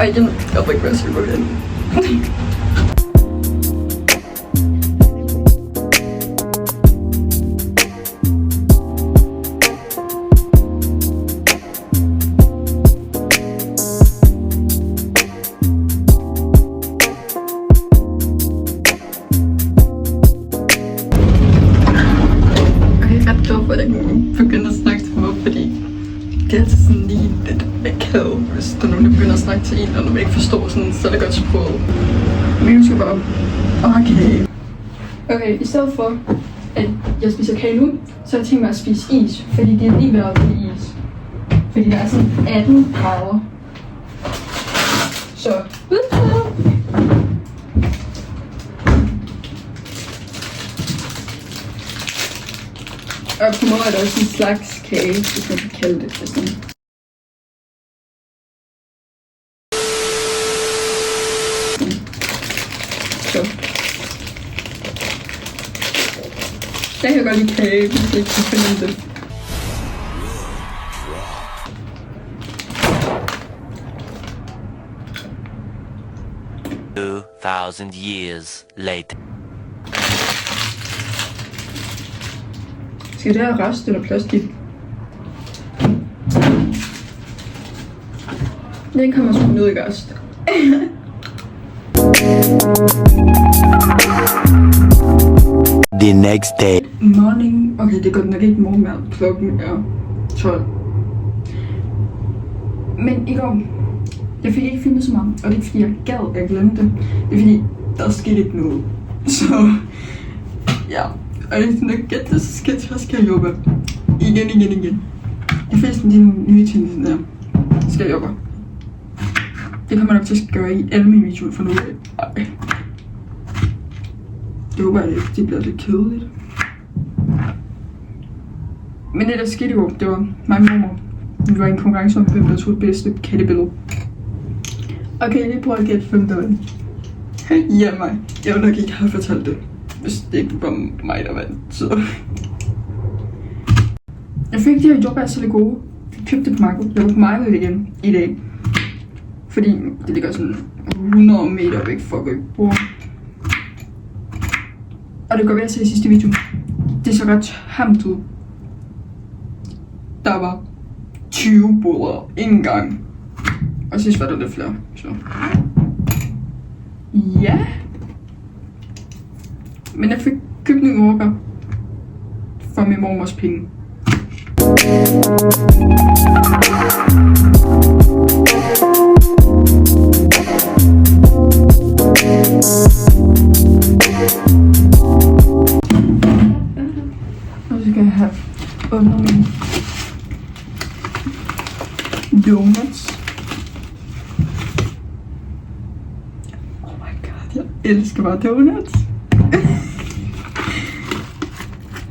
Og igen, jeg ved ikke, hvad jeg skal gå hen. For at jeg kan begynde at snakke til mig, fordi det er altid sådan lige lidt akavet, hvis der er nogen, der begynder at snakke til en, og når man ikke forstår sådan, så er det godt sproget. Men nu skal bare Okay, i stedet for, at jeg spiser kage nu, så har jeg tænkt mig at spise is, fordi det er lige ved at blive is. Fordi der er sådan 18 grader. Så, og på måde er det også en slags kage, hvis man kan kalde det for sådan. Så. Jeg kan godt lide kage, hvis jeg ikke kan finde det. Years later. Skal det have rest eller plastik? Den kommer sgu ned i rest. The next day. Morning. Okay, det går nok ikke morgenmad. Klokken er 12. Men i går, jeg fik ikke filmet så meget, og det er ikke fordi jeg gad at glemme det. Det er fordi, der skete ikke noget. Så, ja. Og det er sådan, at gætte, så skal jeg jobbe. Igen. De fleste af de nye ting, sådan der, skal jeg jobbe. Det kommer nok til at gøre i alle mine videoer for nu af. Ej. Jeg håber, at det bliver lidt kedeligt. Men det der skete i går, det var mig og mormor. Vi var i en konkurrence om, hvem der tog det bedste kattebillede. Okay, lige prøve at gætte, hvem der vandt. Ja, mig. Jeg vil nok ikke have fortalt det, hvis det ikke var mig, der vandt. Så. Jeg fik de her jordbær så lidt gode. Jeg købte det på markedet. Jeg var på markedet igen i dag. Fordi det ligger sådan 100 meter væk fra Rødbro. Og det går ved at se i sidste video. Det så ret hamt ud. Der var 20 boder en gang. Og sidst var der lidt flere. Så. Ja. Men jeg fik købt nogle orker for min mormors penge. Og så skal jeg have åbnet mine donuts. Oh my god, jeg elsker bare donuts.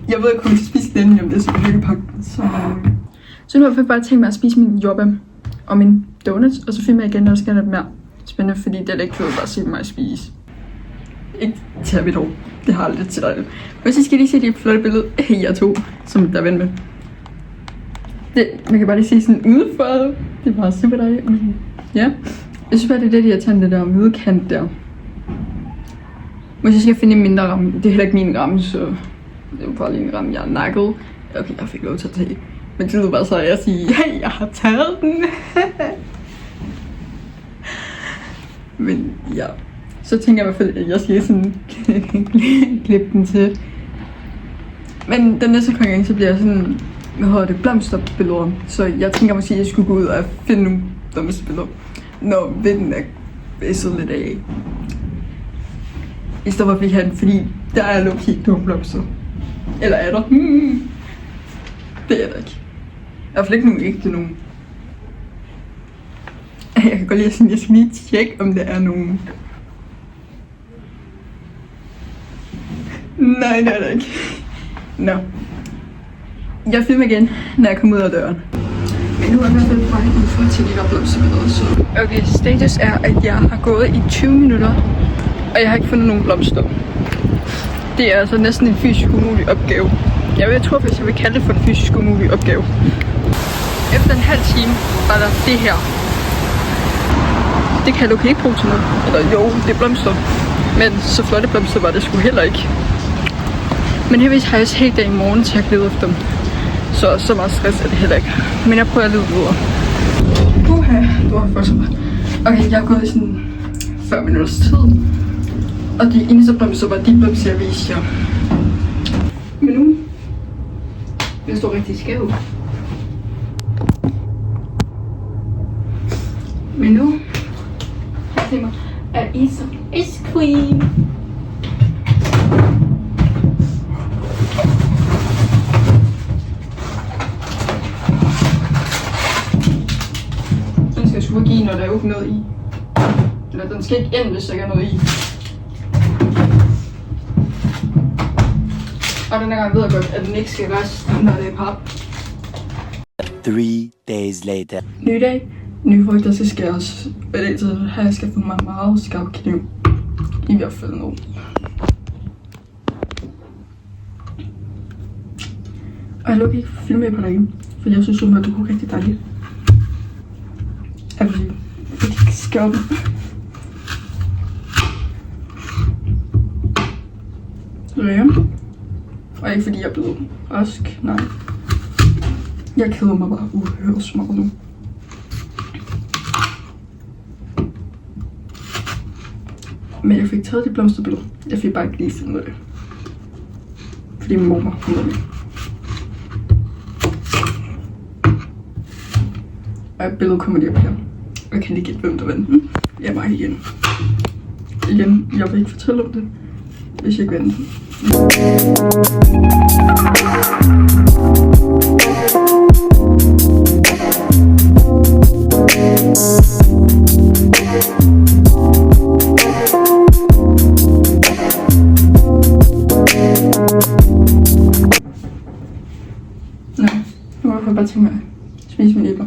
Jeg ved, at jeg kommer til at spise den, om det er så virkelig pakket. Så nu har jeg bare tænkt mig at spise min jordbær og min donuts, og så filmer jeg igen, og så skal jeg have mere spændende, fordi det er ikke fedt bare at se mig spise. Ikke til mit hår. Det har jeg lidt til dig. Men så skal I lige se det flotte billede af jer to, som der er ven med. Det, man kan bare lige se sådan udefra. Det er bare super dejligt. Ja. Jeg synes bare, det er det, jeg tager det der hvide kant der. Måske skal jeg finde en mindre ramme. Det er heller ikke min ramme, så det er bare lige en ramme, jeg har nakket. Okay, jeg fik lov til at tage. Men det lyder bare så, at jeg siger, hey, jeg har taget den. Men ja. Så tænker jeg i hvert fald, at jeg skal sådan klippe den til. Men den næste gang, så bliver jeg sådan, hvad hedder det, blomsterbilleder. Så jeg tænker måske, at jeg skulle gå ud og finde nogle blomsterbilleder, når vinden er blæsset lidt af. I stedet for at blive han, fordi der er nok ikke nogle blomster. Eller er der? Det er der ikke. I hvert fald ikke nogen ægte nogen. Jeg kan godt lide sådan, jeg skal lige tjekke, om der er nogen. Nej, det er der ikke. Nå. Jeg filmer igen, når jeg kommer ud af døren. Men nu er jeg i hvert fald på vej ud for at tage de der blomsterbilleder. Så. Okay, status er, at jeg har gået i 20 minutter, og jeg har ikke fundet nogen blomster. Det er altså næsten en fysisk umulig opgave. Jeg tror faktisk, jeg vil kalde det for en fysisk umulig opgave. Efter en halv time var der det her. Det kan du ikke bruge til noget. Eller jo, det er blomster. Men så flotte blomster var det sgu heller ikke. Men heldigvis har jeg også helt dag i morgen til at glæde efter dem. Så meget stress er det heller ikke. Men jeg prøver at lede videre. Du har fået så meget. Okay, jeg har gået i sådan 40 minutters tid. Og de eneste blomster var de blomster, jeg viste jer. Men nu... Jeg står rigtig skæv. Men nu... Jeg tænker mig at eat some ice cream. Den skal sgu give, når der er ikke noget i. Eller den skal ikke ind, hvis der ikke er noget i. Og den her gang ved jeg godt, at den ikke skal reste, når det er pap. 3 days later. Ny dag, nye frugter skal skæres. Og i dag så har jeg skaffet mig meget skarp kniv. I hvert fald nu. Og jeg lukker ikke filme med på dig, for jeg synes, at du kunne rigtig dejligt. Jeg vil sige, at jeg ikke skære dem. Ja. Og ikke fordi jeg er blevet rask, nej. Jeg keder mig bare uhørt meget nu. Men jeg fik taget de blomsterbilleder. Jeg fik bare ikke lige filmet det. Fordi min mor kom med. Og et billede kommer lige op her. Og jeg kan ikke gætte, hvem der vandt den. Jeg var igen. Igen, jeg vil ikke fortælle om det, hvis jeg ikke vandt den. Nej, nu må jeg bare tænke mig at spise mine æbler.